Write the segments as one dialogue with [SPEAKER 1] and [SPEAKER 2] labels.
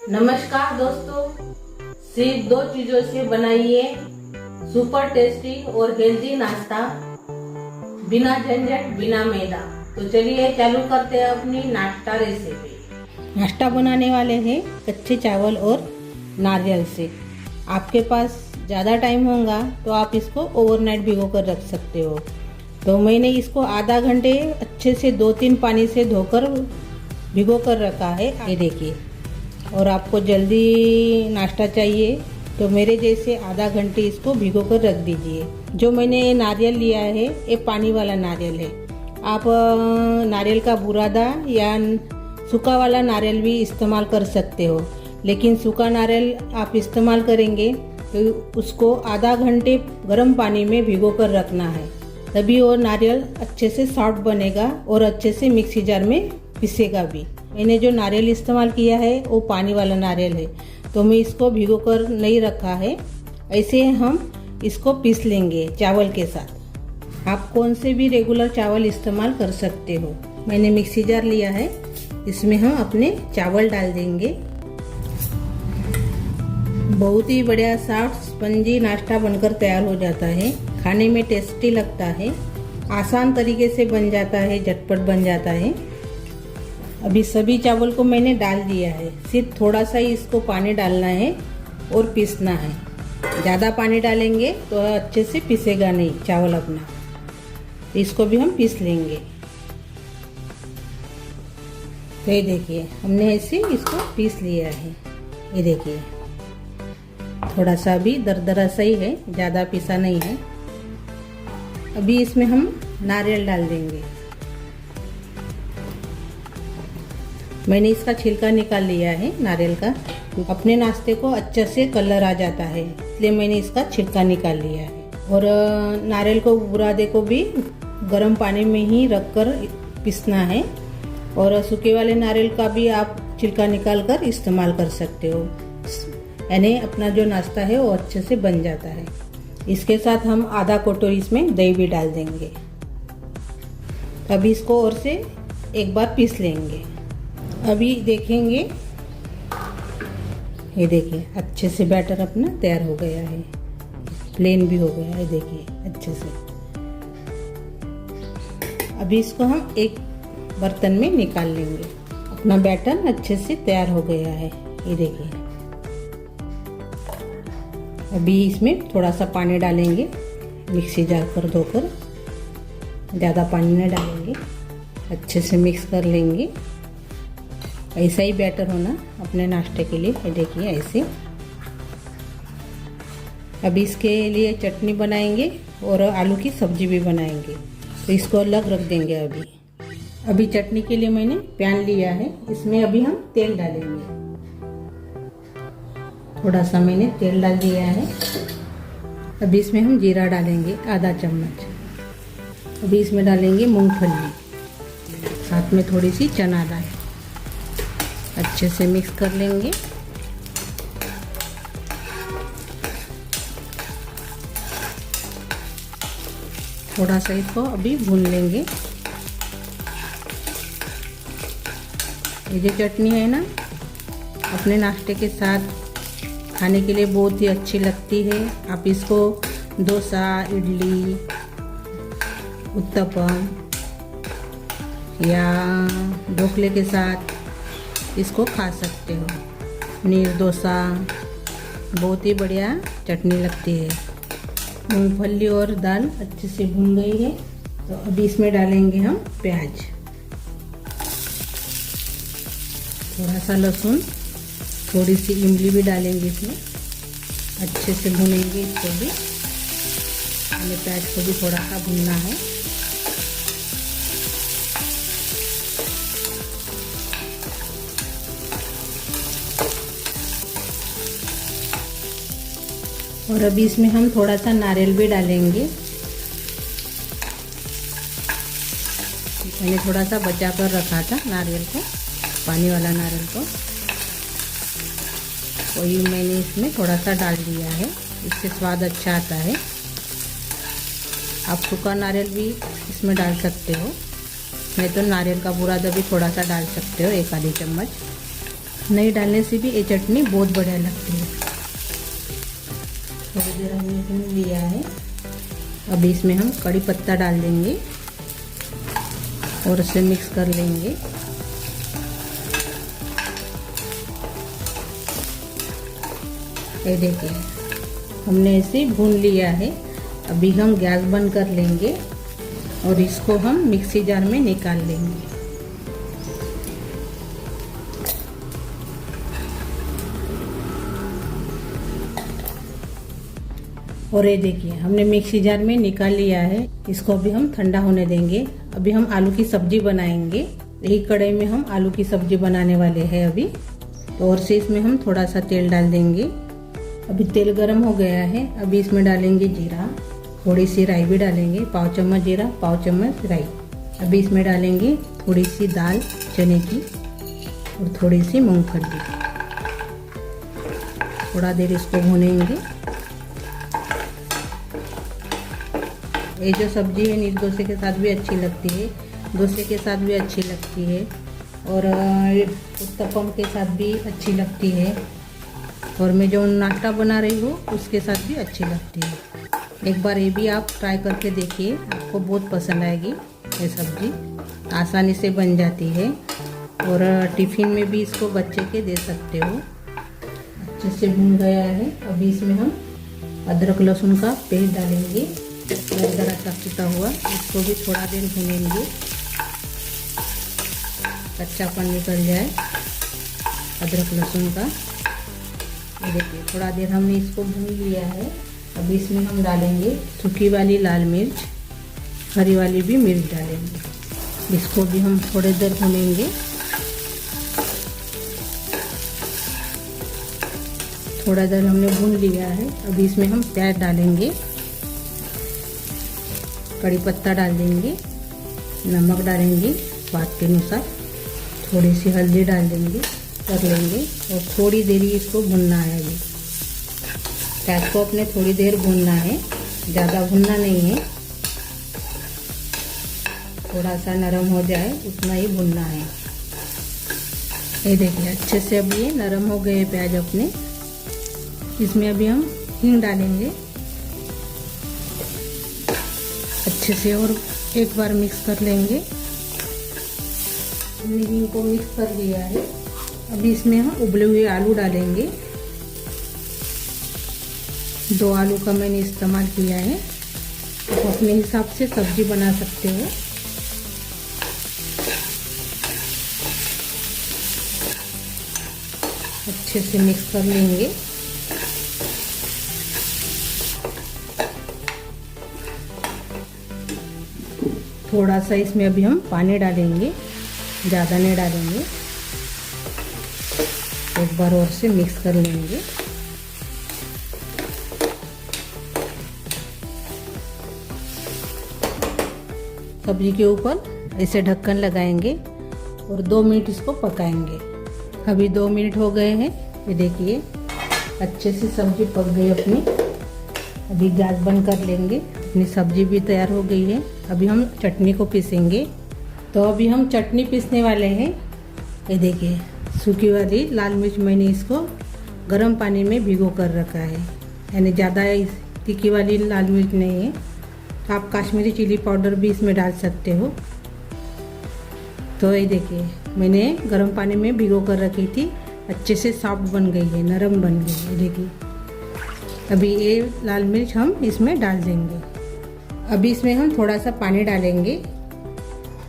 [SPEAKER 1] नमस्कार दोस्तों, सिर्फ 2 चीजों से बनाइए सुपर टेस्टी और हेल्दी नाश्ता, बिना झंझट बिना मैदा। तो चलिए चालू करते हैं अपनी नाश्ता रेसिपी।
[SPEAKER 2] नाश्ता बनाने वाले हैं कच्चे चावल और नारियल से। आपके पास ज़्यादा टाइम होगा तो आप इसको ओवरनाइट भिगो कर रख सकते हो। तो मैंने इसको आधा घंटे अच्छे से 2-3 पानी से धोकर भिगो कर रखा है, ये देखिए। और आपको जल्दी नाश्ता चाहिए तो मेरे जैसे आधा घंटे इसको भिगो कर रख दीजिए। जो मैंने नारियल लिया है ये पानी वाला नारियल है। आप नारियल का बुरादा या सूखा वाला नारियल भी इस्तेमाल कर सकते हो, लेकिन सूखा नारियल आप इस्तेमाल करेंगे तो उसको आधा घंटे गर्म पानी में भिगो कर रखना है, तभी वो नारियल अच्छे से सॉफ्ट बनेगा और अच्छे से मिक्सी जार में पिसेगा भी। मैंने जो नारियल इस्तेमाल किया है वो पानी वाला नारियल है, तो मैं इसको भिगो कर नहीं रखा है। ऐसे हम इसको पीस लेंगे चावल के साथ। आप कौन से भी रेगुलर चावल इस्तेमाल कर सकते हो। मैंने मिक्सी जार लिया है, इसमें हम अपने चावल डाल देंगे। बहुत ही बढ़िया सॉफ्ट स्पंजी नाश्ता बनकर तैयार हो जाता है। खाने में टेस्टी लगता है, आसान तरीके से बन जाता है, झटपट बन जाता है। अभी सभी चावल को मैंने डाल दिया है, सिर्फ थोड़ा सा ही इसको पानी डालना है और पीसना है। ज़्यादा पानी डालेंगे तो अच्छे से पीसेगा नहीं चावल अपना। तो इसको भी हम पीस लेंगे। तो ये देखिए हमने ऐसे इसको पीस लिया है। ये देखिए थोड़ा सा भी दरदरा सही है, ज़्यादा पीसा नहीं है। अभी इसमें हम नारियल डाल देंगे। मैंने इसका छिलका निकाल लिया है नारियल का। अपने नाश्ते को अच्छे से कलर आ जाता है, इसलिए मैंने इसका छिलका निकाल लिया है। और नारियल को बुरादे को भी गर्म पानी में ही रखकर पीसना है। और सूखे वाले नारियल का भी आप छिलका निकाल कर इस्तेमाल कर सकते हो, यानी अपना जो नाश्ता है वो अच्छे से बन जाता है। इसके साथ हम आधा कटोरी इसमें दही भी डाल देंगे। अभी इसको और से एक बार पीस लेंगे। अभी देखेंगे, ये देखिए अच्छे से बैटर अपना तैयार हो गया है, प्लेन भी हो गया है, देखिए अच्छे से। अभी इसको हम एक बर्तन में निकाल लेंगे। अपना बैटर अच्छे से तैयार हो गया है, ये देखिए। अभी इसमें थोड़ा सा पानी डालेंगे, मिक्सी जार पर धोकर, ज़्यादा पानी न डालेंगे। अच्छे से मिक्स कर लेंगे। ऐसा ही बैटर होना अपने नाश्ते के लिए, ये देखिए ऐसे। अभी इसके लिए चटनी बनाएंगे और आलू की सब्जी भी बनाएंगे, तो इसको अलग रख देंगे। अभी चटनी के लिए मैंने पैन लिया है, इसमें अभी हम तेल डालेंगे। थोड़ा सा मैंने तेल डाल दिया है। अभी इसमें हम जीरा डालेंगे आधा चम्मच। अभी इसमें डालेंगे मूंगफली, साथ में थोड़ी सी चना दाल। अच्छे से मिक्स कर लेंगे। थोड़ा सा इसको अभी भून लेंगे। ये जो चटनी है ना, अपने नाश्ते के साथ खाने के लिए बहुत ही अच्छी लगती है। आप इसको डोसा, इडली, उत्तपम या ढोकले के साथ इसको खा सकते हो। पनीर डोसा, बहुत ही बढ़िया चटनी लगती है। मूंगफली और दाल अच्छे से भून गई है, तो अभी इसमें डालेंगे हम प्याज, थोड़ा सा लहसुन, थोड़ी सी इमली भी डालेंगे इसमें। अच्छे से भूनेंगे इसको भी, हमें प्याज को भी थोड़ा सा भूनना है। और अभी इसमें हम थोड़ा सा नारियल भी डालेंगे। मैंने थोड़ा सा बचा कर रखा था नारियल को, पानी वाला नारियल को, वही मैंने इसमें थोड़ा सा डाल दिया है। इससे स्वाद अच्छा आता है। आप सूखा नारियल भी इसमें डाल सकते हो, नहीं तो नारियल का बुरादा भी थोड़ा सा डाल सकते हो, 1 आधी चम्मच। नहीं डालने से भी ये चटनी बहुत बढ़िया लगती है। थोड़ी देर हमने भून लिया है। अब इसमें हम कड़ी पत्ता डाल देंगे और उसे मिक्स कर लेंगे। ये देखिए हमने इसे भून लिया है। अभी हम गैस बंद कर लेंगे और इसको हम मिक्सी जार में निकाल लेंगे। और ये देखिए हमने मिक्सी जार में निकाल लिया है। इसको अभी हम ठंडा होने देंगे। अभी हम आलू की सब्जी बनाएंगे। यही कढ़ाई में हम आलू की सब्जी बनाने वाले हैं अभी। तो और से इसमें हम थोड़ा सा तेल डाल देंगे। अभी तेल गरम हो गया है। अभी इसमें डालेंगे जीरा, थोड़ी सी राई भी डालेंगे, 1 चम्मच जीरा 1 चम्मच राई। अभी इसमें डालेंगे थोड़ी सी दाल चने की और थोड़ी सी मूंगफली। थोड़ा देर इसको भूनेंगे। ये जो सब्जी है नील डोसे के साथ भी अच्छी लगती है, डोसे के साथ भी अच्छी लगती है और उत्तपम के साथ भी अच्छी लगती है। और मैं जो नाश्ता बना रही हूँ उसके साथ भी अच्छी लगती है। एक बार ये भी आप ट्राई करके देखिए, आपको बहुत पसंद आएगी। ये सब्जी आसानी से बन जाती है और टिफ़िन में भी इसको बच्चे के दे सकते हो। अच्छे से भून गया है। अभी इसमें हम अदरक लहसुन का पेस्ट डालेंगे, ज़रा सा कुटा हुआ। इसको भी थोड़ा देर भूनेंगे, कच्चापन निकल जाए अदरक लहसुन का। ये देखिए थोड़ा देर हमने इसको भून लिया है। अभी इसमें हम डालेंगे सूखी वाली लाल मिर्च, हरी वाली भी मिर्च डालेंगे। इसको भी हम थोड़ी देर भूनेंगे। थोड़ा देर हमने भून लिया है। अभी इसमें हम प्याज डालेंगे, कड़ी पत्ता डाल देंगे, नमक डालेंगे स्वाद के अनुसार, थोड़ी सी हल्दी डाल देंगे, कर लेंगे और थोड़ी देर इसको भुनना है। अभी प्याज को अपने थोड़ी देर भूनना है, ज़्यादा भुनना नहीं है। थोड़ा सा नरम हो जाए उतना ही भुनना है। ये देखिए अच्छे से अभी ये नरम हो गए प्याज अपने। इसमें अभी हम हींग डालेंगे अच्छे से और एक बार मिक्स कर लेंगे। हमने हींग को मिक्स कर लिया है। अभी इसमें हम उबले हुए आलू डालेंगे। 2 आलू का मैंने इस्तेमाल किया है। आप अपने हिसाब से सब्जी बना सकते हो। अच्छे से मिक्स कर लेंगे। थोड़ा सा इसमें अभी हम पानी डालेंगे, ज़्यादा नहीं डालेंगे। एक बार और से मिक्स कर लेंगे। सब्जी के ऊपर ऐसे ढक्कन लगाएंगे और 2 मिनट इसको पकाएंगे। अभी 2 मिनट हो गए हैं। ये देखिए अच्छे से सब्जी पक गई अपनी। अभी गैस बंद कर लेंगे। अपनी सब्जी भी तैयार हो गई है। अभी हम चटनी को पीसेंगे। तो अभी हम चटनी पीसने वाले हैं। ये देखिए सूखी वाली लाल मिर्च मैंने इसको गर्म पानी में भिगो कर रखा है, यानी ज़्यादा तीखी वाली लाल मिर्च नहीं है। तो आप कश्मीरी चिली पाउडर भी इसमें डाल सकते हो। तो ये देखिए मैंने गर्म पानी में भिगो कर रखी थी, अच्छे से सॉफ्ट बन गई है, नरम बन गई है। देखिए अभी ये लाल मिर्च हम इसमें डाल देंगे। अभी इसमें हम थोड़ा सा पानी डालेंगे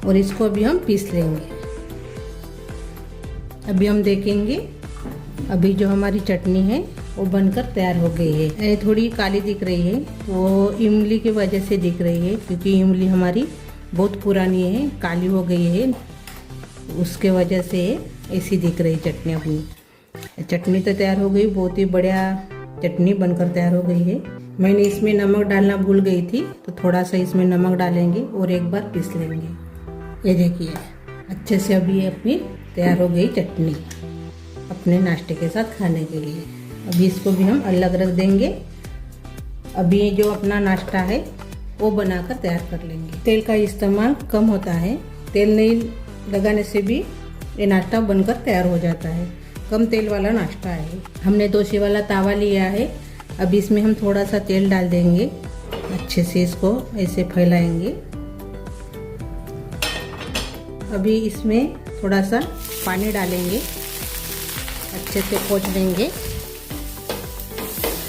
[SPEAKER 2] और इसको अभी हम पीस लेंगे। अभी हम देखेंगे अभी जो हमारी चटनी है वो बनकर तैयार हो गई है। ये थोड़ी काली दिख रही है, वो इमली की वजह से दिख रही है, क्योंकि इमली हमारी बहुत पुरानी है, काली हो गई है, उसके वजह से ऐसी दिख रही चटनी अपनी। चटनी तो तैयार हो गई, बहुत ही बढ़िया चटनी बनकर तैयार हो गई है। मैंने इसमें नमक डालना भूल गई थी, तो थोड़ा सा इसमें नमक डालेंगे और एक बार पीस लेंगे। ये देखिए अच्छे से अभी ये अपनी तैयार हो गई चटनी अपने नाश्ते के साथ खाने के लिए। अभी इसको भी हम अलग रख देंगे। अभी जो अपना नाश्ता है वो बनाकर तैयार कर लेंगे। तेल का इस्तेमाल कम होता है, तेल नहीं लगाने से भी ये नाश्ता बनकर तैयार हो जाता है। कम तेल वाला नाश्ता है। हमने डोसे वाला तावा लिया है। अब इसमें हम थोड़ा सा तेल डाल देंगे, अच्छे से इसको ऐसे फैलाएंगे। अभी इसमें थोड़ा सा पानी डालेंगे, अच्छे से पोंछ देंगे।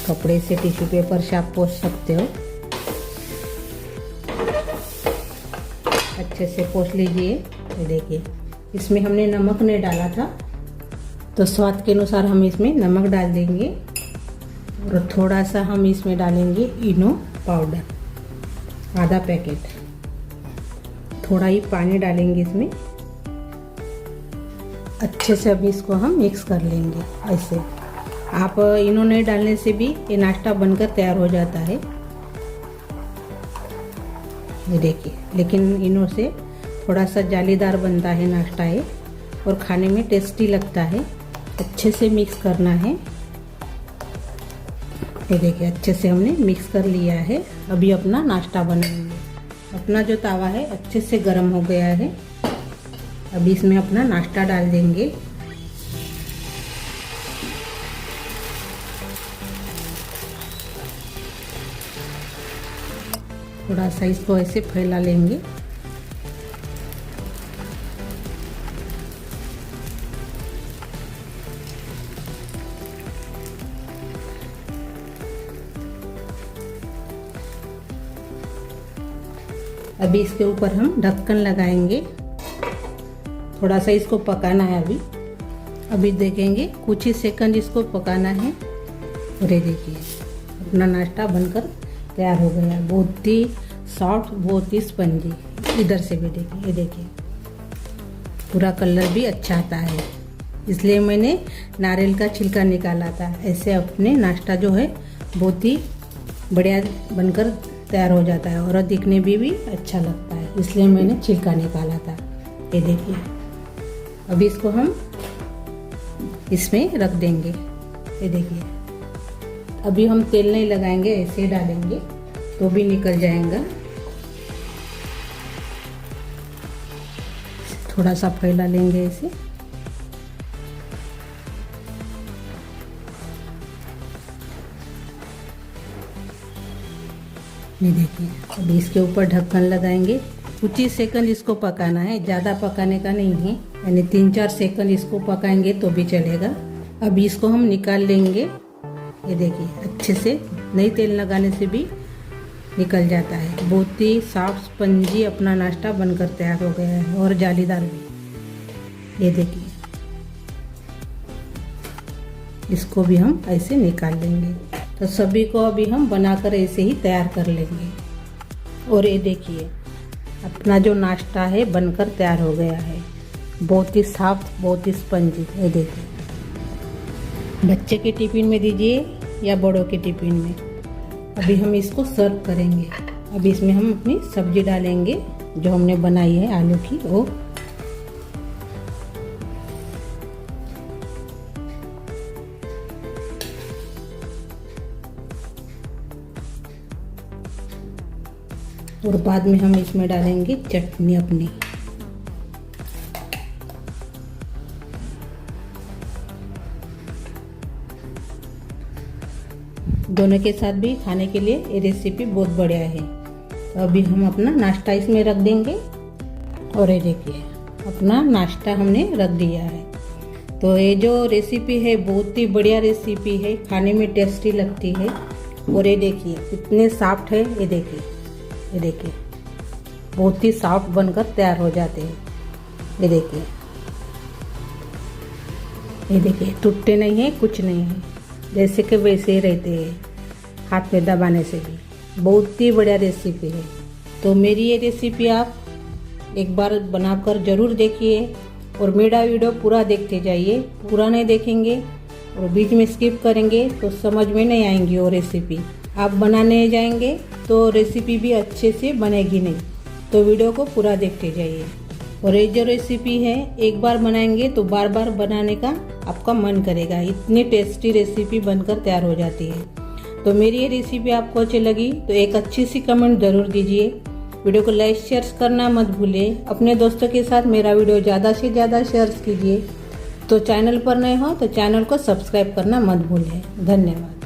[SPEAKER 2] कपड़े से, टिश्यू पेपर से आप पोंछ सकते हो। अच्छे से पोंछ लीजिए। ये देखिए, इसमें हमने नमक नहीं डाला था, तो स्वाद के अनुसार हम इसमें नमक डाल देंगे और थोड़ा सा हम इसमें डालेंगे इनो पाउडर, आधा पैकेट। थोड़ा ही पानी डालेंगे इसमें। अच्छे से अभी इसको हम मिक्स कर लेंगे। ऐसे आप इनो नहीं डालने से भी ये नाश्ता बनकर तैयार हो जाता है। ये देखिए, लेकिन इनो से थोड़ा सा जालीदार बनता है नाश्ता है और खाने में टेस्टी लगता है। अच्छे से मिक्स करना है। ये देखिए, अच्छे से हमने मिक्स कर लिया है। अभी अपना नाश्ता बनाएंगे। अपना जो तावा है अच्छे से गर्म हो गया है। अभी इसमें अपना नाश्ता डाल देंगे। थोड़ा सा इसको ऐसे फैला लेंगे। अभी इसके ऊपर हम ढक्कन लगाएंगे। थोड़ा सा इसको पकाना है। अभी देखेंगे कुछ ही सेकंड इसको पकाना है। और ये देखिए, अपना नाश्ता बनकर तैयार हो गया। बहुत ही सॉफ्ट, बहुत ही स्पंजी। इधर से भी देखिए, ये देखिए, पूरा कलर भी अच्छा आता है, इसलिए मैंने नारियल का छिलका निकाला था। ऐसे अपने नाश्ता जो है बहुत ही बढ़िया बनकर तैयार हो जाता है और दिखने में भी अच्छा लगता है, इसलिए मैंने छिलका निकाला था। ये देखिए, अभी इसको हम इसमें रख देंगे। ये देखिए, अभी हम तेल नहीं लगाएंगे, ऐसे ही डालेंगे तो भी निकल जाएगा। थोड़ा सा फैला लेंगे ऐसे। ये देखिए, अभी इसके ऊपर ढक्कन लगाएंगे। कुछ ही सेकंड इसको पकाना है, ज़्यादा पकाने का नहीं है, यानी 3-4 सेकंड इसको पकाएंगे तो भी चलेगा। अभी इसको हम निकाल लेंगे। ये देखिए, अच्छे से नहीं तेल लगाने से भी निकल जाता है। बहुत ही सॉफ्ट स्पंजी अपना नाश्ता बनकर तैयार हो गया है और जालीदार भी। ये देखिए, इसको भी हम ऐसे निकाल लेंगे। तो सभी को अभी हम बनाकर ऐसे ही तैयार कर लेंगे। और ये देखिए, अपना जो नाश्ता है बनकर तैयार हो गया है। बहुत ही सॉफ्ट, बहुत ही स्पंजी। ये देखिए, बच्चे के टिफिन में दीजिए या बड़ों के टिफिन में। अभी हम इसको सर्व करेंगे। अभी इसमें हम अपनी सब्जी डालेंगे जो हमने बनाई है आलू की। वो और बाद में हम इसमें डालेंगे चटनी अपनी। दोनों के साथ भी खाने के लिए ये रेसिपी बहुत बढ़िया है। तो अभी हम अपना नाश्ता इसमें रख देंगे। और ये देखिए, अपना नाश्ता हमने रख दिया है। तो ये जो रेसिपी है बहुत ही बढ़िया रेसिपी है, खाने में टेस्टी लगती है। और ये देखिए कितने सॉफ्ट है। ये देखिए, ये देखिए, बहुत ही सॉफ्ट बनकर तैयार हो जाते हैं। ये देखिए, ये देखिए, टूटते नहीं है, कुछ नहीं है, जैसे कि वैसे ही रहते हैं हाथ में दबाने से भी। बहुत ही बढ़िया रेसिपी है। तो मेरी ये रेसिपी आप एक बार बनाकर ज़रूर देखिए और मेरा वीडियो पूरा देखते जाइए। पूरा नहीं देखेंगे और बीच में स्किप करेंगे तो समझ में नहीं आएंगी वो रेसिपी। आप बनाने जाएंगे तो रेसिपी भी अच्छे से बनेगी नहीं। तो वीडियो को पूरा देखते जाइए। और ये जो रेसिपी है एक बार बनाएंगे तो बार बार बनाने का आपका मन करेगा। इतनी टेस्टी रेसिपी बनकर तैयार हो जाती है। तो मेरी ये रेसिपी आपको अच्छी लगी तो एक अच्छी सी कमेंट ज़रूर दीजिए। वीडियो को लाइक शेयर करना मत भूलिए। अपने दोस्तों के साथ मेरा वीडियो ज़्यादा से ज़्यादा शेयर कीजिए। तो चैनल पर नए हो तो चैनल को सब्सक्राइब करना मत भूलें। धन्यवाद।